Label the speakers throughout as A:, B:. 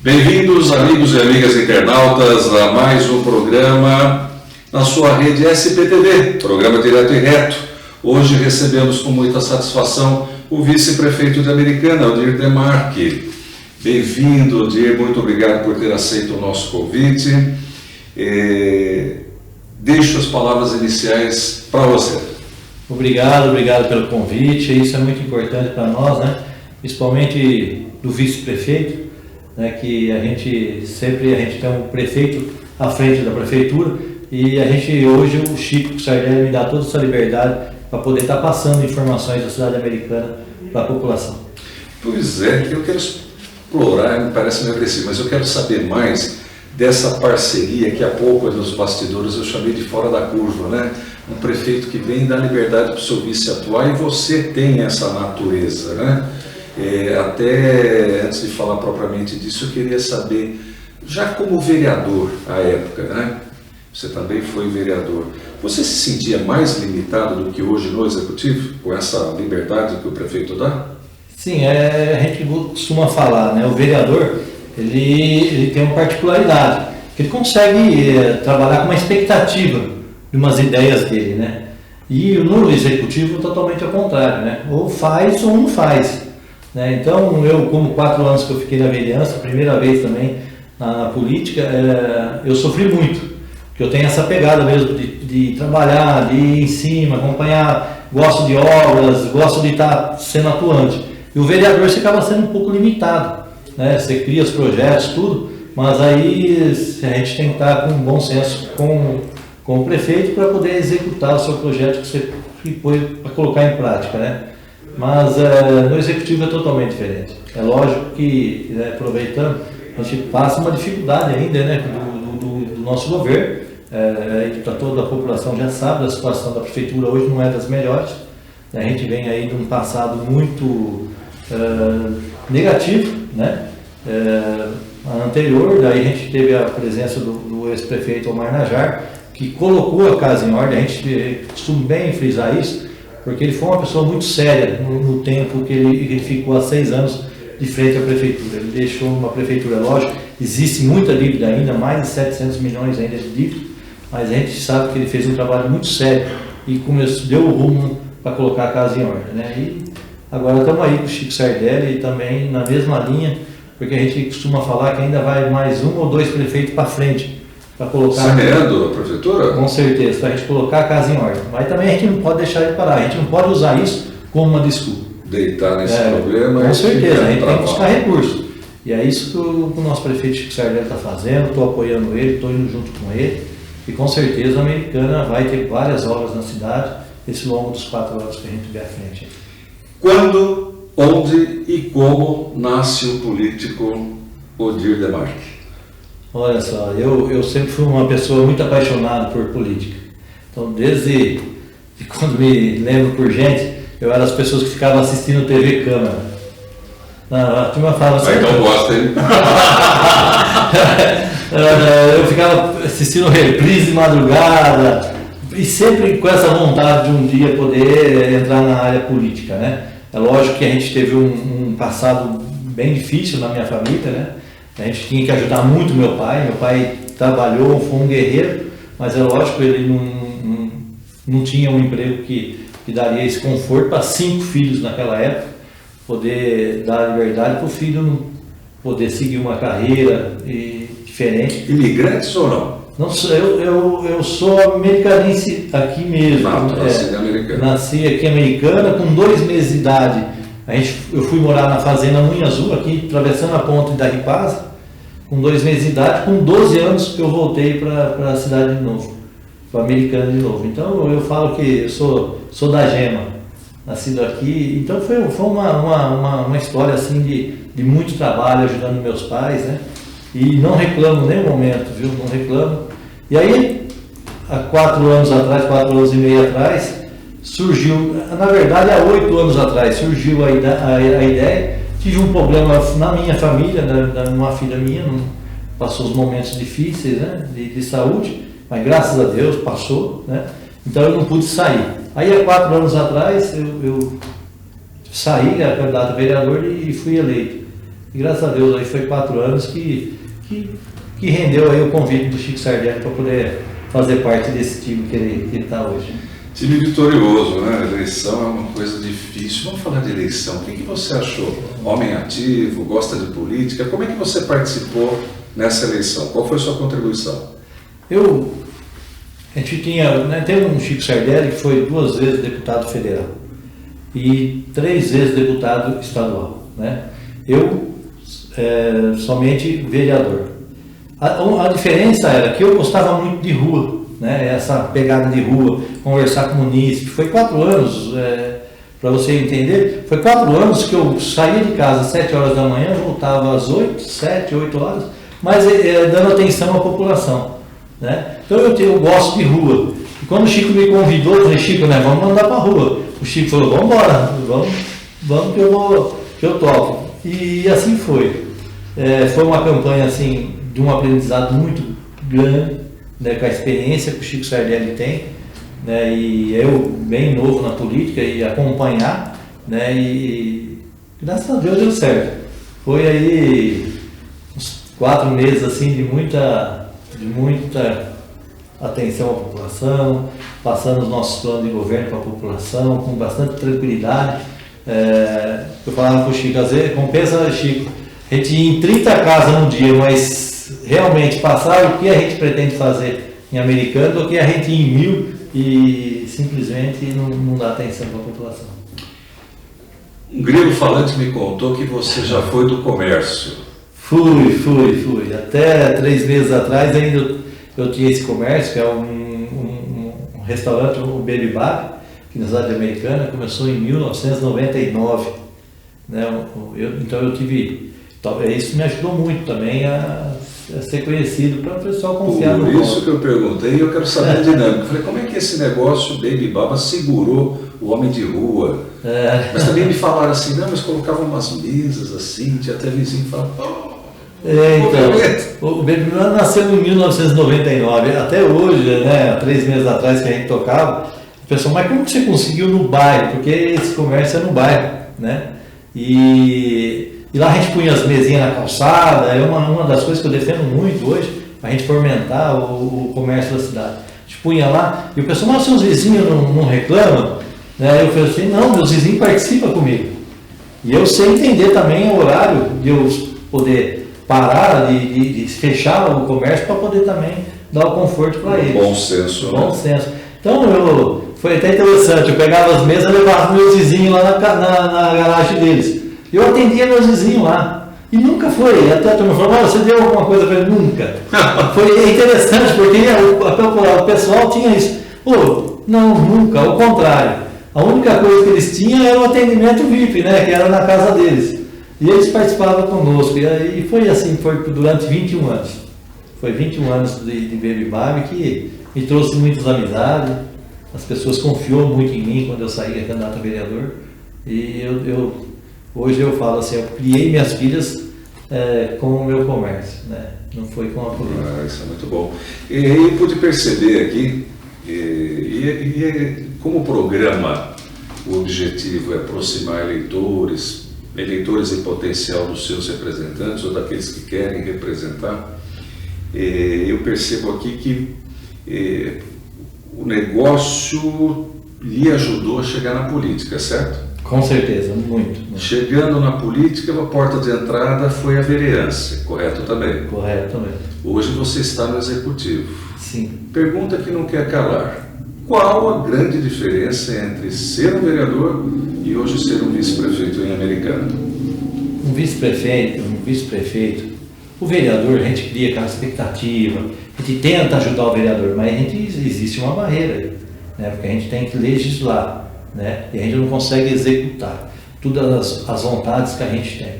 A: Bem-vindos, amigos e amigas internautas, a mais um programa na sua rede SPTV, programa Direto e Reto. Hoje recebemos com muita satisfação o vice-prefeito de Americana, Aldir Demarque. Bem-vindo, Aldir, muito obrigado por ter aceito o nosso convite. Deixo as palavras iniciais para você.
B: Obrigado pelo convite. Isso é muito importante para nós, né? Principalmente do vice-prefeito, né? Que a gente tem um prefeito à frente da prefeitura e a gente hoje, o Chico Sardelli me dá toda essa liberdade para poder estar passando informações da cidade americana para a população.
A: Pois é, eu quero explorar, me parece meio agressivo, mas eu quero saber mais dessa parceria que há pouco nos bastidores eu chamei de fora da curva, né? Um prefeito que vem dar liberdade para o seu vice atuar e você tem essa natureza, né? Até antes de falar propriamente disso, eu queria saber, já como vereador à época, né? Você também foi vereador. Você se sentia mais limitado do que hoje no Executivo, com essa liberdade que o prefeito dá?
B: Sim, a gente costuma falar, né? O vereador, ele tem uma particularidade, que ele consegue trabalhar com uma expectativa de umas ideias dele, né? E no Executivo, totalmente ao contrário, né? Ou faz ou não faz, né? Então, eu, como 4 anos que eu fiquei na vereança, primeira vez também na política, eu sofri muito, porque eu tenho essa pegada mesmo de trabalhar, de ir em cima, acompanhar, gosto de obras, gosto de estar sendo atuante. E o vereador você acaba sendo um pouco limitado, né? Você cria os projetos, tudo, mas aí a gente tem que estar com bom senso com o prefeito para poder executar o seu projeto que você foi para colocar em prática, né? Mas no Executivo é totalmente diferente. É lógico que, aproveitando, a gente passa uma dificuldade ainda, né, do nosso governo. Toda a população já sabe da situação da prefeitura hoje, não é das melhores. A gente vem aí de um passado muito negativo, né? Anterior, daí a gente teve a presença do ex-prefeito Omar Najar, que colocou a casa em ordem. A gente costuma bem frisar isso, porque ele foi uma pessoa muito séria no tempo que ele ficou há 6 anos de frente à prefeitura. Ele deixou uma prefeitura, lógico, existe muita dívida ainda, mais de 700 milhões ainda de dívida, mas a gente sabe que ele fez um trabalho muito sério e deu o rumo para colocar a casa em ordem, né? E agora estamos aí com o Chico Sardelli também na mesma linha, porque a gente costuma falar que ainda vai mais 1 ou 2 prefeitos para frente, para colocar...
A: Semeando a prefeitura?
B: Com certeza, para a gente colocar a casa em ordem. Mas também a gente não pode deixar de parar, a gente não pode usar isso como uma desculpa.
A: Deitar nesse problema...
B: Com certeza, a gente tem que buscar recursos. E é isso que o nosso prefeito Chico Sardelli está fazendo, estou apoiando ele, estou indo junto com ele. E com certeza a Americana vai ter várias obras na cidade, esse longo dos 4 anos que a gente vê à frente.
A: Quando, onde e como nasce o político Aldir Demarque?
B: Olha só, eu sempre fui uma pessoa muito apaixonada por política. Então, desde quando me lembro por gente, eu era das pessoas que ficavam assistindo TV Câmara. A turma falava assim...
A: Então gosta, hein?
B: Eu ficava assistindo reprise de madrugada e sempre com essa vontade de um dia poder entrar na área política, né? É lógico que a gente teve um passado bem difícil na minha família, né? A gente tinha que ajudar muito meu pai trabalhou, foi um guerreiro, mas é lógico que ele não tinha um emprego que daria esse conforto para 5 filhos naquela época, poder dar liberdade para o filho não poder seguir uma carreira diferente.
A: Imigrantes ou não?
B: Não, eu sou americanense aqui mesmo. Nasci aqui em Americana, com 2 meses de idade. Eu fui morar na fazenda Unha Azul, aqui atravessando a ponte da Ripasa, com 2 meses de idade. Com 12 anos que eu voltei para a cidade de novo, para Americana de novo. Então eu falo que eu sou da Gema, nascido aqui. Então foi uma história assim de muito trabalho ajudando meus pais, né? E não reclamo nem um momento, viu? Não reclamo. E aí, há 4 anos atrás, 4 anos e meio atrás, surgiu, na verdade há 8 anos atrás, surgiu a ideia. Tive um problema na minha família, uma filha minha, passou os momentos difíceis, né, de saúde, mas graças a Deus passou, né? Então eu não pude sair. Aí há 4 anos atrás eu saí, candidato a vereador e fui eleito. E graças a Deus aí foi 4 anos que rendeu aí o convite do Chico Sardelli para poder fazer parte desse time que ele está hoje.
A: Time vitorioso, né? A eleição é uma coisa difícil. Vamos falar de eleição. O que você achou? Homem ativo, gosta de política? Como é que você participou nessa eleição? Qual foi a sua contribuição?
B: A gente tinha, né, tem um Chico Sardelli que foi 2 vezes deputado federal e 3 vezes deputado estadual, né? Eu somente vereador. A diferença era que eu gostava muito de rua, né? Essa pegada de rua, conversar com o munícipe. Foi 4 anos, para você entender, foi 4 anos que eu saía de casa às 7 horas da manhã, voltava às 8 horas, mas dando atenção à população, né? Então eu gosto de rua. E quando o Chico me convidou, eu falei, Chico, né, vamos mandar para a rua. O Chico falou, vamos embora, vamos que eu topo. E assim foi. Foi uma campanha assim, de um aprendizado muito grande, né, com a experiência que o Chico Sardelli tem, né, e eu bem novo na política e acompanhar, né, e graças a Deus deu certo. Foi aí uns 4 meses assim, de muita atenção à população, passando os nossos planos de governo para a população com bastante tranquilidade. Eu falava para o Chico, às vezes compensa, Chico, a gente ir em 30 casas no dia, mas realmente passar o que a gente pretende fazer em Americana do que a gente ir em 1000 e simplesmente não dá atenção para a população.
A: Um grego falante me contou que você já foi do comércio.
B: Fui. Até 3 meses atrás ainda eu tinha esse comércio, que é um restaurante, o Baby Bar, que na cidade Americana, começou em 1999. Né? Então eu tive... Isso me ajudou muito também a ser conhecido, para o pessoal confiar no nome.
A: Por isso que eu perguntei, e eu quero saber a dinâmica. Eu falei, como é que esse negócio Baby Baba segurou o homem de rua? Mas também me falaram assim, não, mas colocavam umas mesas assim, tinha até vizinho que falava...
B: Então, o Baby Baba nasceu em 1999, até hoje, né, 3 meses atrás que a gente tocava, o pessoal, mas como que você conseguiu no bairro? Porque esse comércio é no bairro, né? E lá a gente punha as mesinhas na calçada, é uma das coisas que eu defendo muito hoje, para a gente fomentar o comércio da cidade. A gente punha lá, e o pessoal, mas seus vizinhos não reclamam? Né? Eu falei assim, não, meus vizinhos participam comigo. E eu sei entender também o horário de eu poder parar, de fechar o comércio para poder também dar o conforto para eles.
A: Bom senso.
B: Bom senso. Então, foi até interessante, eu pegava as mesas e levava meus vizinhos lá na garagem deles. Eu atendia meus vizinhos lá. E nunca foi. Até a turma falou, você deu alguma coisa para ele? Nunca. Foi interessante, porque o pessoal tinha isso. Não, nunca, ao contrário. A única coisa que eles tinham era o atendimento VIP, né, que era na casa deles. E eles participavam conosco. E foi assim, foi durante 21 anos. Foi 21 anos de Baby Barbie que me trouxe muitas amizades. As pessoas confiou muito em mim quando eu saí candidato a vereador. E hoje eu falo assim, eu criei minhas filhas com o meu comércio, né? Não foi com a política.
A: Isso é muito bom. E aí pude perceber aqui, como o programa, o objetivo é aproximar eleitores em potencial dos seus representantes ou daqueles que querem representar, eu percebo aqui que o negócio lhe ajudou a chegar na política, certo?
B: Com certeza, muito.
A: Chegando na política, a porta de entrada foi a vereança, correto também?
B: Correto também.
A: Hoje você está no executivo.
B: Sim.
A: Pergunta que não quer calar. Qual a grande diferença entre ser um vereador e hoje ser um vice-prefeito em Americana?
B: Um vice-prefeito, o vereador, a gente cria aquela expectativa, a gente tenta ajudar o vereador, mas existe uma barreira aí, né? Porque a gente tem que legislar. Né? E a gente não consegue executar todas as vontades que a gente tem.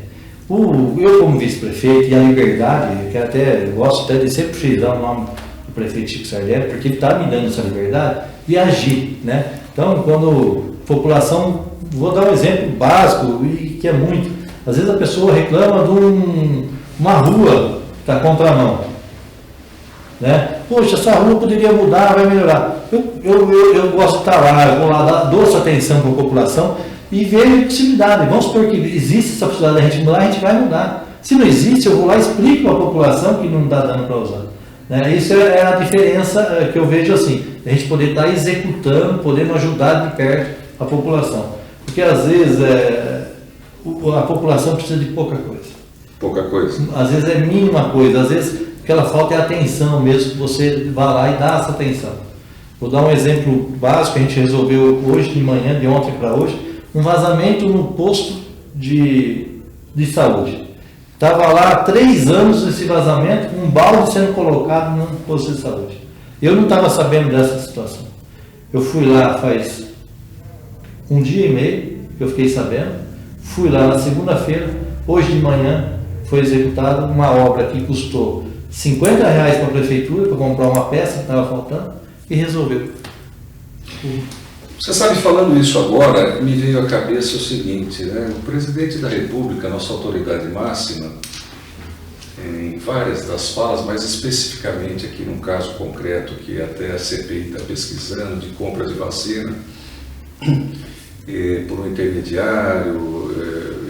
B: Eu como vice-prefeito e a liberdade, eu gosto até de sempre frisar o nome do prefeito Chico Sardelli, porque ele está me dando essa liberdade de agir. Né? Então, quando a população, vou dar um exemplo básico, e que é muito, às vezes a pessoa reclama de uma rua que está contramão. Né? poxa, essa rua poderia mudar, vai melhorar. Eu gosto de estar lá, eu vou lá, dou essa atenção para a população e vejo a possibilidade. Vamos supor que existe essa possibilidade da gente mudar, a gente vai mudar. Se não existe, eu vou lá e explico para a população que não está dando para usar. Né? Isso é a diferença que eu vejo assim, a gente poder estar executando, podendo ajudar de perto a população. Porque às vezes a população precisa de pouca coisa.
A: Pouca coisa.
B: Às vezes é mínima coisa, às vezes o que ela falta é atenção mesmo, que você vá lá e dá essa atenção. Vou dar um exemplo básico que a gente resolveu hoje de manhã, de ontem para hoje, um vazamento no posto de saúde. Estava lá há 3 anos esse vazamento, um balde sendo colocado no posto de saúde. Eu não estava sabendo dessa situação. Eu fui lá faz 1 dia e meio, que eu fiquei sabendo. Fui lá na segunda-feira, hoje de manhã foi executada uma obra que custou R$50 para a prefeitura, para comprar uma peça que estava faltando, e resolveu.
A: Você sabe, falando isso agora, me veio à cabeça o seguinte, né? O presidente da República, nossa autoridade máxima, em várias das falas, mas especificamente aqui num caso concreto que até a CPI está pesquisando, de compra de vacina, por um intermediário,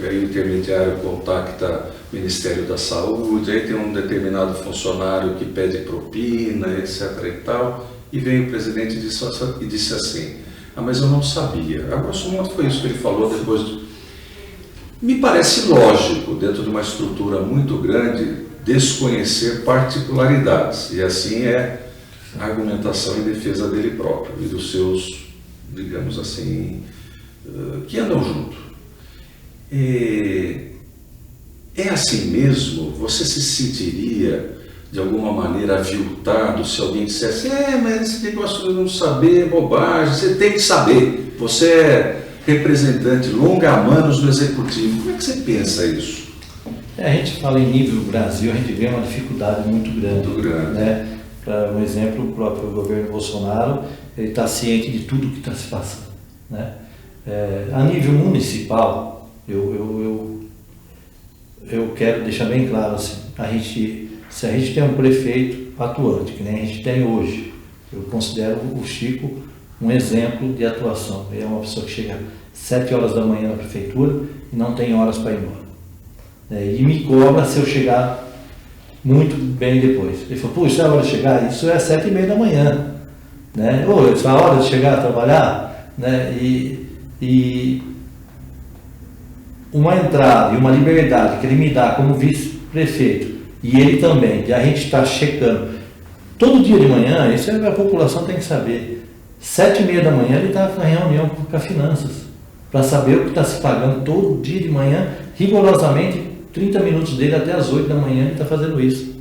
A: aí o intermediário contacta o Ministério da Saúde, aí tem um determinado funcionário que pede propina, etc. e tal, e vem o presidente e disse assim: ah, mas eu não sabia. A grosso modo foi isso que ele falou depois. Me parece lógico, dentro de uma estrutura muito grande, desconhecer particularidades, e assim é a argumentação em defesa dele próprio e dos seus, digamos assim, que andam junto. É assim mesmo? Você se sentiria de alguma maneira aviltado se alguém dissesse: mas esse negócio de não saber é bobagem, você tem que saber, você é representante longa-manos do executivo. Como é que você pensa isso?
B: A gente fala em nível Brasil, a gente vê uma dificuldade muito grande.
A: Muito grande.
B: Né? Para um exemplo, o próprio governo Bolsonaro, ele está ciente de tudo que está se passando. Né? A nível municipal, eu quero deixar bem claro assim, se a gente tem um prefeito atuante, que nem a gente tem hoje, eu considero o Chico um exemplo de atuação. Ele é uma pessoa que chega às 7 horas da manhã na prefeitura e não tem horas para ir embora. E me cobra se eu chegar muito bem depois. Ele falou: puxa, é a hora de chegar? Isso é 7h30 da manhã. Né? Isso é a hora de chegar a trabalhar? Né? E uma entrada e uma liberdade que ele me dá como vice-prefeito, e ele também, e a gente está checando todo dia de manhã, isso a população tem que saber. 7h30 da manhã ele está na reunião com a Finanças, para saber o que está se pagando todo dia de manhã, rigorosamente, 30 minutos dele até as 8 da manhã ele está fazendo isso.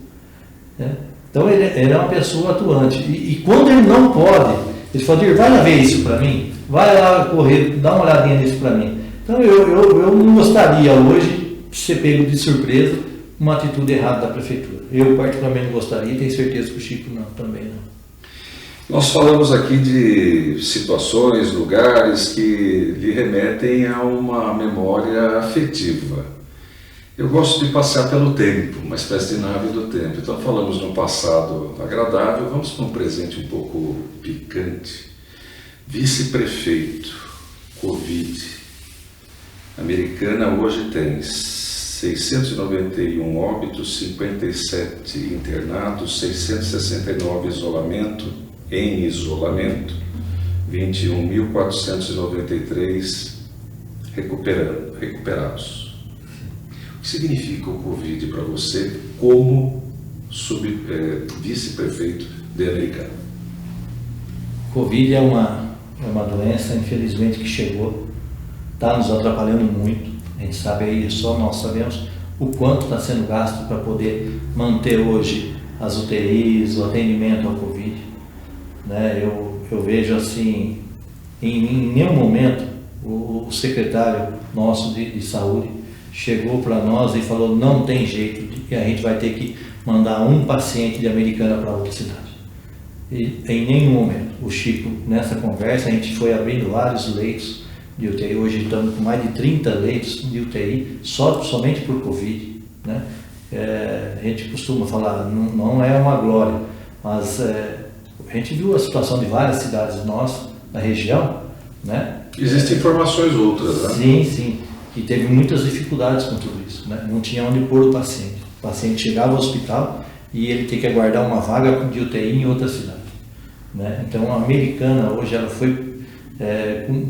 B: Né? Então ele é uma pessoa atuante. E quando ele não pode, ele fala: vai lá ver isso para mim, vai lá correr, dá uma olhadinha nisso para mim. Então eu não gostaria hoje de ser pego de surpresa uma atitude errada da prefeitura. Eu particularmente não gostaria, e tenho certeza que o Chico não, também não.
A: Nós falamos aqui de situações, lugares que lhe remetem a uma memória afetiva. Eu gosto de passear pelo tempo, uma espécie de nave do tempo. Então falamos de um passado agradável, vamos para um presente um pouco picante. Vice-prefeito, Covid. Americana hoje tem 691 óbitos, 57 internados, 669 em isolamento, 21.493 recuperados. O que significa o Covid para você como vice-prefeito de Americana?
B: Covid é uma doença, infelizmente, que chegou, está nos atrapalhando muito. A gente sabe aí, só nós sabemos o quanto está sendo gasto para poder manter hoje as UTIs, o atendimento ao Covid. Né? Eu vejo assim, em nenhum momento o secretário nosso de saúde chegou para nós e falou: não tem jeito, a gente vai ter que mandar um paciente de Americana para outra cidade. E em nenhum momento. O Chico, nessa conversa, a gente foi abrindo vários leitos de UTI. Hoje estamos com mais de 30 leitos de UTI, somente por Covid. Né? A gente costuma falar, não é uma glória, Mas a gente viu a situação de várias cidades nossas, na região, né?
A: Existem informações outras, né?
B: Sim, sim. E teve muitas dificuldades com tudo isso, né? Não tinha onde pôr o paciente. O paciente chegava ao hospital e ele tem que aguardar uma vaga de UTI em outra cidade, né? Então a Americana hoje ela foi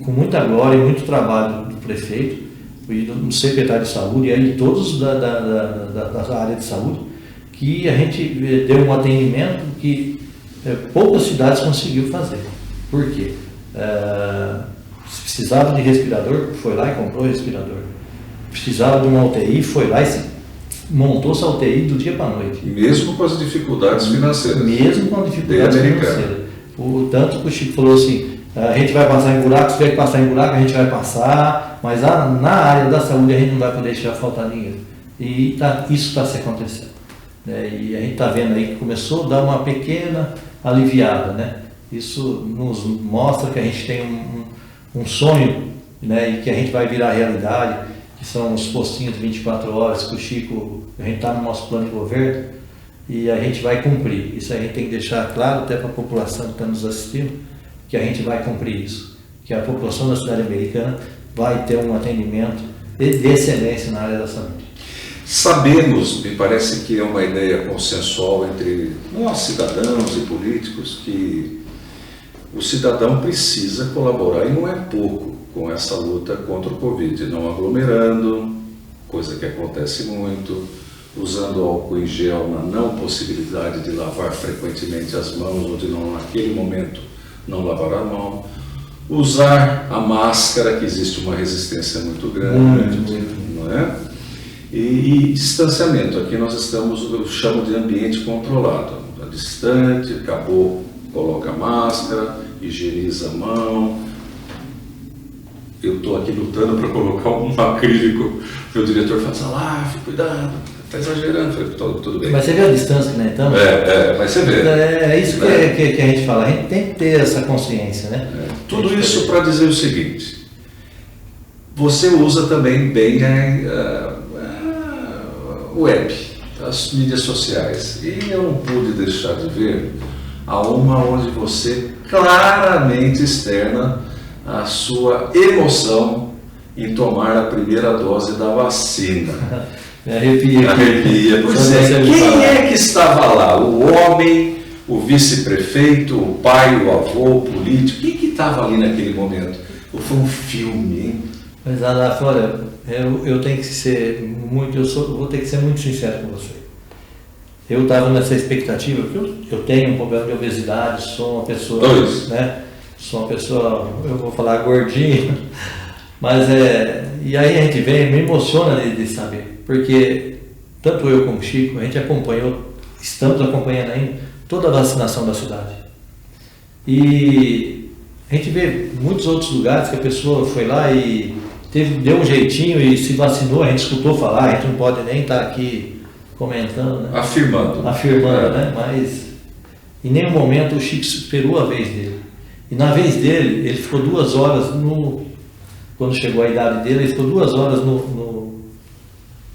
B: com muita glória e muito trabalho do prefeito e do secretário de saúde e aí todos da área de saúde, que a gente deu um atendimento que poucas cidades conseguiu fazer. Por quê? Se precisava de respirador, foi lá e comprou o respirador. Precisava de uma UTI, foi lá e montou essa UTI do dia para a noite.
A: Mesmo com as dificuldades financeiras.
B: Mesmo com as dificuldades financeiras. Tanto que o Chico falou assim, a gente vai passar em buraco, se tiver que passar em buraco, a gente vai passar, mas na área da saúde a gente não vai poder deixar faltar dinheiro. E isso está se acontecendo. E a gente está vendo aí que começou a dar uma pequena aliviada, né? Isso nos mostra que a gente tem um sonho, né? E que a gente vai virar realidade, que são os postinhos de 24 horas, que o Chico, a gente está no nosso plano de governo e a gente vai cumprir. Isso a gente tem que deixar claro até para a população que está nos assistindo, que a gente vai cumprir isso, que a população da cidade americana vai ter um atendimento de excelência na área da saúde.
A: Sabemos, me parece que é uma ideia consensual entre nós, cidadãos e políticos, que o cidadão precisa colaborar, e não é pouco, com essa luta contra o Covid, não aglomerando, coisa que acontece muito, usando álcool em gel na não possibilidade de lavar frequentemente as mãos, ou de não, naquele momento, não lavar a mão, usar a máscara, que existe uma resistência muito grande, não é? E distanciamento, aqui nós estamos, eu chamo de ambiente controlado, distante, acabou, coloca a máscara, higieniza a mão. Eu estou aqui lutando para colocar um acrílico, o diretor fala, cuidado, está exagerando, falei, tudo bem.
B: Mas você vê a distância que nós estamos?
A: Mas você vê.
B: É isso que a gente fala, a gente tem que ter essa consciência, né?
A: Tudo isso para dizer o seguinte, você usa também bem o web, as mídias sociais, e eu não pude deixar de ver a uma onde você claramente externa a sua emoção em tomar a primeira dose da vacina.
B: Me arrepia.
A: Pois é, quem é que estava lá? O homem, o vice-prefeito, o pai, o avô, o político? Quem que estava ali naquele momento? Ou foi um filme, hein?
B: Mas, Adaf, olha, eu tenho que ser muito, vou ter que ser muito sincero com você. Eu estava nessa expectativa, porque eu tenho um problema de obesidade, sou uma pessoa, né? Sou uma pessoa, eu vou falar gordinho, mas e aí a gente vem, me emociona de saber, porque tanto eu como o Chico, a gente acompanhou, estamos acompanhando ainda toda a vacinação da cidade. E a gente vê muitos outros lugares que a pessoa foi lá e deu um jeitinho e se vacinou, a gente escutou falar, a gente não pode nem estar aqui comentando, né?
A: Afirmando,
B: né? Mas em nenhum momento o Chico esperou a vez dele. E na vez dele, ele ficou 2 horas quando chegou a idade dele, ele ficou 2 horas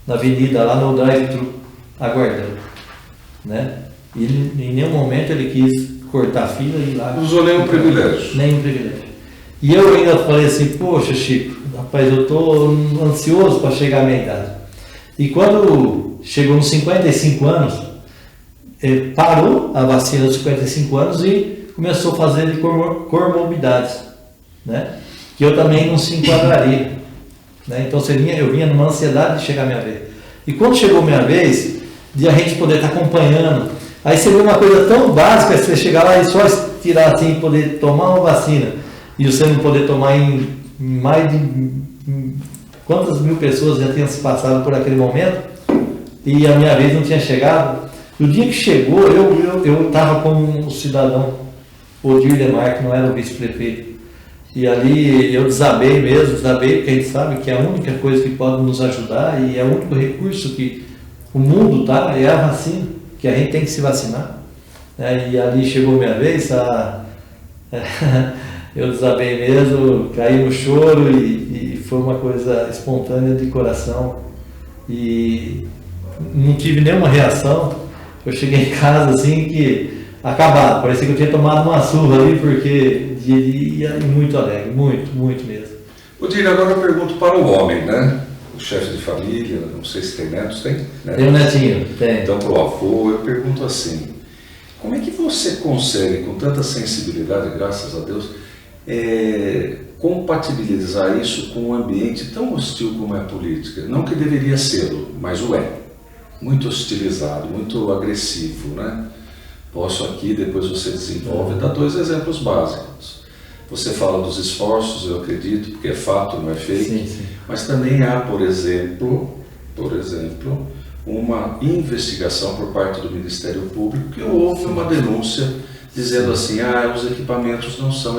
B: na avenida, lá no drive-thru, aguardando, né? E em nenhum momento ele quis cortar a fila e ir lá.
A: Não usou nenhum privilégio.
B: Nenhum privilégio. E eu ainda falei assim, poxa, Chico, rapaz, eu estou ansioso para chegar à minha idade. E quando chegou nos 55 anos, parou a vacina dos 55 anos e começou a fazer de comorbidades, né? Que eu também não se enquadraria, né? Então eu vinha numa ansiedade de chegar a minha vez. E quando chegou a minha vez, de a gente poder estar acompanhando, aí você vê uma coisa tão básica, você chegar lá e só tirar assim, poder tomar uma vacina, e você não poder tomar em mais de quantas mil pessoas já tinham se passado por aquele momento, e a minha vez não tinha chegado. No dia que chegou, eu estava como um cidadão, o Dirlemar, que não era o vice-prefeito. E ali eu desabei porque a gente sabe que é a única coisa que pode nos ajudar e é o único recurso que o mundo tá, é a vacina, que a gente tem que se vacinar. E ali chegou a minha vez, eu desabei mesmo, caí no choro e foi uma coisa espontânea de coração. E não tive nenhuma reação. Eu cheguei em casa assim que acabado. Parecia que eu tinha tomado uma surra ali, porque ia muito alegre, muito mesmo.
A: Odir, agora eu pergunto para o homem, né? O chefe de família, não sei se tem netos, tem? Netos?
B: Tem um netinho, tem.
A: Então, para o avô, eu pergunto assim, como é que você consegue, com tanta sensibilidade, graças a Deus, compatibilizar isso com um ambiente tão hostil como é a política? Não que deveria ser, mas o é. Muito hostilizado, muito agressivo, né? Posso aqui, depois você desenvolve, dar 2 exemplos básicos. Você fala dos esforços, eu acredito, porque é fato, não é fake,
B: Sim.
A: mas também há, por exemplo, uma investigação por parte do Ministério Público que houve uma denúncia dizendo assim, os equipamentos não são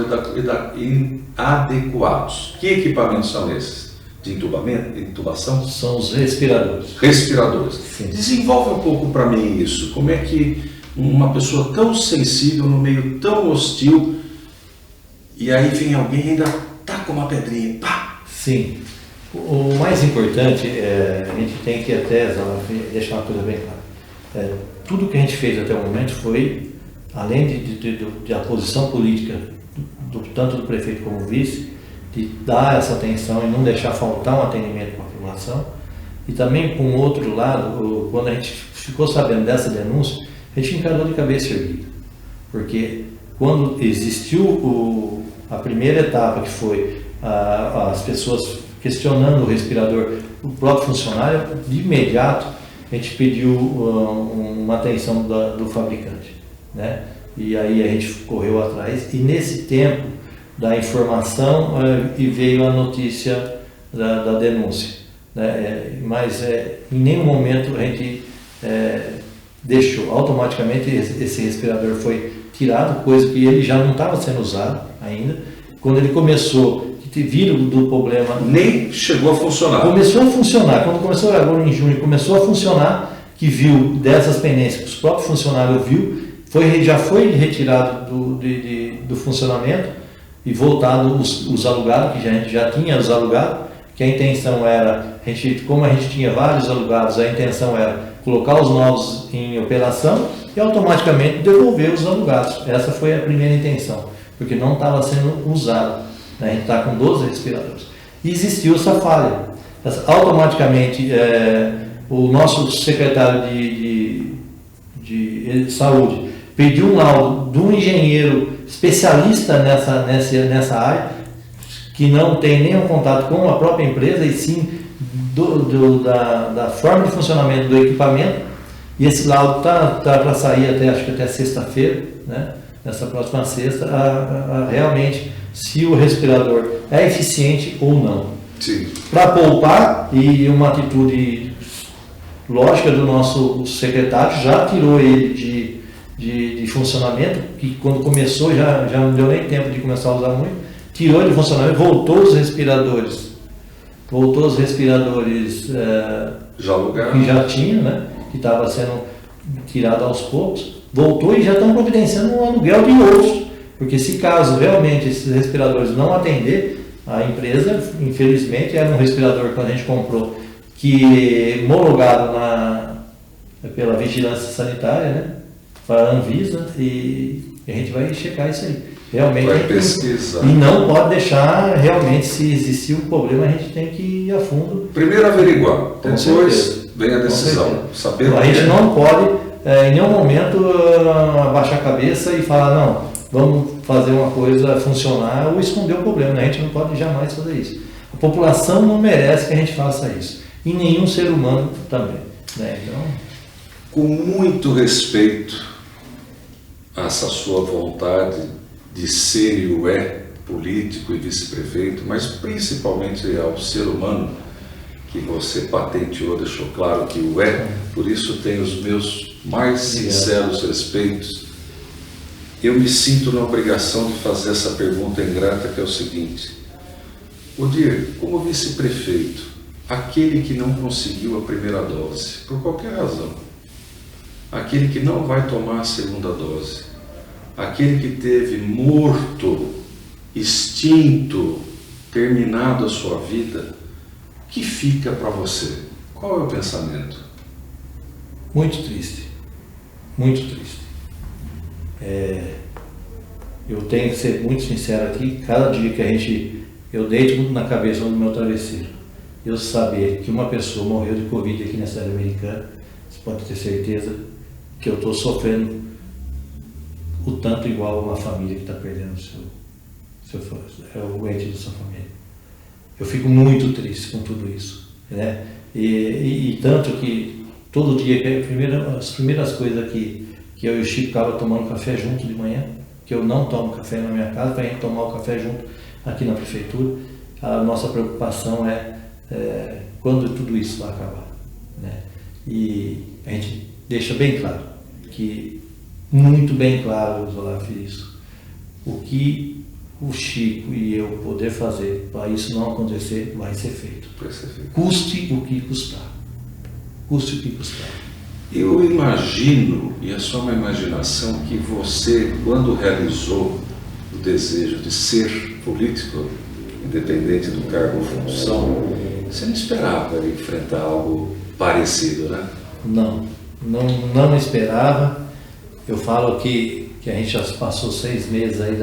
A: adequados. Que equipamentos são esses? De intubação?
B: São os respiradores.
A: Respiradores.
B: Sim.
A: Desenvolve um pouco para mim isso. Como é que uma pessoa tão sensível, no meio tão hostil, e aí vem alguém e ainda taca uma pedrinha, pá!
B: Sim. O mais importante, a gente tem que até deixar uma coisa bem clara. Tudo que a gente fez até o momento foi, além de a posição política, tanto do prefeito como do vice, de dar essa atenção e não deixar faltar um atendimento para a população. E também, por um outro lado, quando a gente ficou sabendo dessa denúncia, a gente encarou de cabeça erguida. Porque quando existiu a primeira etapa, que foi as pessoas questionando o respirador, o próprio funcionário, de imediato a gente pediu uma atenção do fabricante, né? E aí a gente correu atrás, e nesse tempo da informação e veio a notícia da denúncia, né? Mas em nenhum momento a gente deixou. Automaticamente esse respirador foi tirado, coisa que ele já não estava sendo usado ainda. Quando ele começou, viram do problema...
A: Nem chegou a funcionar.
B: Começou a funcionar. Quando começou agora em junho, começou a funcionar, que viu dessas pendências, que os próprios funcionários viu, já foi retirado do funcionamento e voltado os alugados, que a gente já tinha os alugados, que a intenção era, como a gente tinha vários alugados, a intenção era colocar os novos em operação e automaticamente devolver os alugados. Essa foi a primeira intenção, porque não estava sendo usado. A gente está com 12 respiradores. E existiu essa falha. Automaticamente, o nosso secretário de saúde pediu um laudo de um engenheiro especialista nessa área, que não tem nenhum contato com a própria empresa, e sim da forma de funcionamento do equipamento. E esse laudo está para sair acho que até sexta-feira, né? Nessa próxima sexta, realmente se o respirador é eficiente ou não. Para poupar, e uma atitude lógica do nosso secretário, já tirou ele de funcionamento, que quando começou já não deu nem tempo de começar a usar muito, tirou ele de funcionamento, voltou os respiradores que já tinha, né, que estava sendo tirado aos poucos, voltou e já estão providenciando um aluguel de outros, porque se caso realmente esses respiradores não atender, a empresa, infelizmente, era um respirador que a gente comprou, que é homologado pela vigilância sanitária, né, para a Anvisa, e a gente vai checar isso aí. Realmente
A: vai pesquisar.
B: E não pode deixar, realmente, se existir um problema, a gente tem que ir a fundo.
A: Primeiro averiguar, depois vem a decisão. Saber
B: a gente não pode, em nenhum momento, abaixar a cabeça e falar, não, vamos fazer uma coisa funcionar ou esconder o problema, né? A gente não pode jamais fazer isso. A população não merece que a gente faça isso. E nenhum ser humano também, né? Então...
A: Com muito respeito a essa sua vontade de ser e o político e vice-prefeito, mas principalmente ao ser humano que você patenteou, deixou claro que o por isso tenho os meus mais sinceros respeitos. Eu me sinto na obrigação de fazer essa pergunta ingrata, que é o seguinte: Odir, como vice-prefeito, aquele que não conseguiu a primeira dose, por qualquer razão, aquele que não vai tomar a segunda dose, aquele que teve morto, extinto, terminado a sua vida, o que fica para você? Qual é o pensamento?
B: Muito triste, muito triste. Eu tenho que ser muito sincero aqui, cada dia que eu deito na cabeça do meu travesseiro, eu saber que uma pessoa morreu de Covid aqui na cidade americana, você pode ter certeza que eu estou sofrendo o tanto igual uma família que está perdendo o ente da sua família. Eu fico muito triste com tudo isso, né? E tanto que todo dia, as primeiras coisas que eu e o Chico ficava tomando café junto de manhã, que eu não tomo café na minha casa, para a gente tomar o café junto aqui na prefeitura, a nossa preocupação é quando tudo isso vai acabar, né? E a gente deixa bem claro, muito bem claro, Olaf, isso, o que o Chico e eu poder fazer para isso não acontecer, vai ser feito. Custe o que custar. Custe o que custar.
A: Eu imagino, e é só uma imaginação, que você, quando realizou o desejo de ser político, independente do cargo ou função, você não esperava enfrentar algo parecido, né?
B: Não esperava. Eu falo que a gente já passou 6 meses aí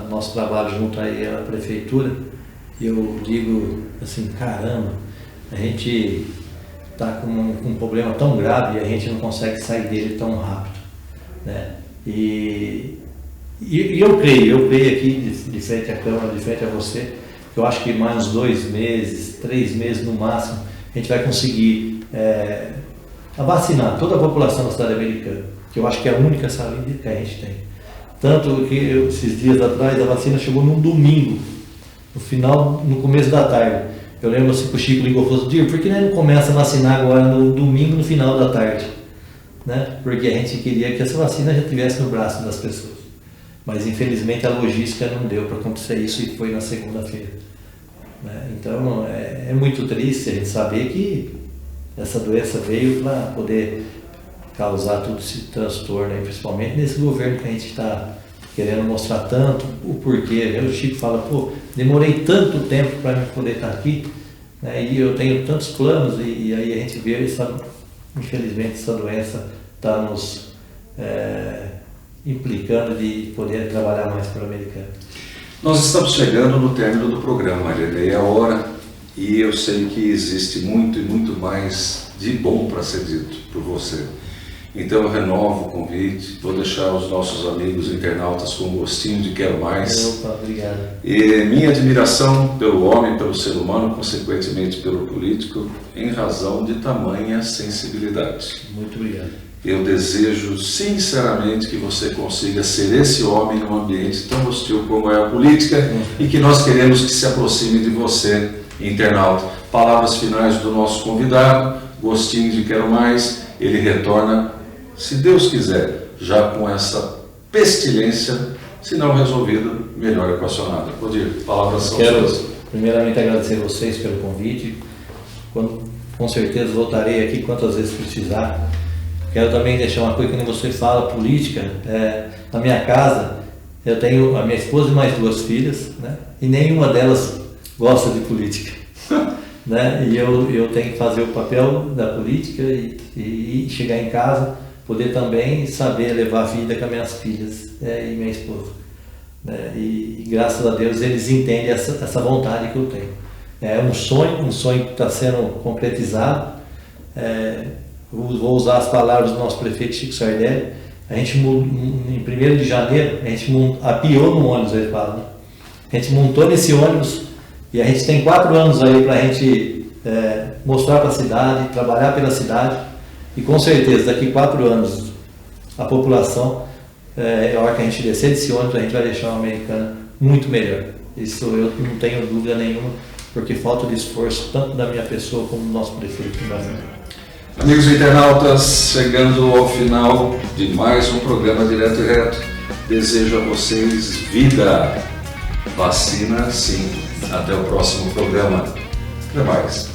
B: nosso trabalho junto aí à prefeitura, e eu digo assim, caramba, a gente está com um problema tão grave e a gente não consegue sair dele tão rápido, né? E eu creio aqui de frente à Câmara, de frente a você, que eu acho que mais uns 2 meses, 3 meses no máximo, a gente vai conseguir vacinar toda a população da cidade americana, que eu acho que é a única saída que a gente tem. Tanto que esses dias atrás a vacina chegou num domingo, no começo da tarde. Eu lembro assim que o Chico ligou e falou assim, por que não começa a vacinar agora no domingo, no final da tarde? Né? Porque a gente queria que essa vacina já estivesse no braço das pessoas. Mas infelizmente a logística não deu para acontecer isso e foi na segunda-feira. Né? Então é muito triste a gente saber que essa doença veio para poder causar todo esse transtorno, principalmente nesse governo que a gente está querendo mostrar tanto o porquê. O Chico fala, demorei tanto tempo para poder estar aqui, né? E eu tenho tantos planos, e aí a gente vê, infelizmente, essa doença está nos implicando de poder trabalhar mais para o americano.
A: Nós estamos chegando no término do programa, é meia hora, e eu sei que existe muito e muito mais de bom para ser dito por você. Então eu renovo o convite, vou deixar os nossos amigos internautas com um gostinho de quero mais.
B: Opa, obrigado.
A: E minha admiração pelo homem, pelo ser humano, consequentemente pelo político, em razão de tamanha sensibilidade.
B: Muito obrigado.
A: Eu desejo sinceramente que você consiga ser esse homem num ambiente tão hostil como é a política e que nós queremos que se aproxime de você, internauta. Palavras finais do nosso convidado, gostinho de quero mais, ele retorna, se Deus quiser, já com essa pestilência, se não resolvida, melhor equacionada. Podir, palavras são
B: Quero
A: suas.
B: primeiramente agradecer a vocês pelo convite. Com certeza voltarei aqui quantas vezes precisar. Quero também deixar uma coisa que nem você fala, política. Na minha casa, eu tenho a minha esposa e mais 2 filhas, né? E nenhuma delas gosta de política. Né? E eu tenho que fazer o papel da política e chegar em casa, poder também saber levar a vida com as minhas filhas, e minha esposa. Né? E graças a Deus eles entendem essa vontade que eu tenho. É um sonho que está sendo concretizado. Vou usar as palavras do nosso prefeito Chico Sardelli. A gente, em 1º de janeiro, a gente apiou no ônibus, ele fala, né? A gente montou nesse ônibus e a gente tem 4 anos aí para a gente mostrar para a cidade, trabalhar pela cidade, e com certeza daqui 4 anos a população, a hora que a gente descer desse ônibus, a gente vai deixar uma Americana muito melhor. Isso eu não tenho dúvida nenhuma, porque falta de esforço tanto da minha pessoa como do nosso prefeito em Brasília.
A: Amigos internautas, chegando ao final de mais um programa Direto e Reto, desejo a vocês vida, vacina sim. Até o próximo programa. Até mais.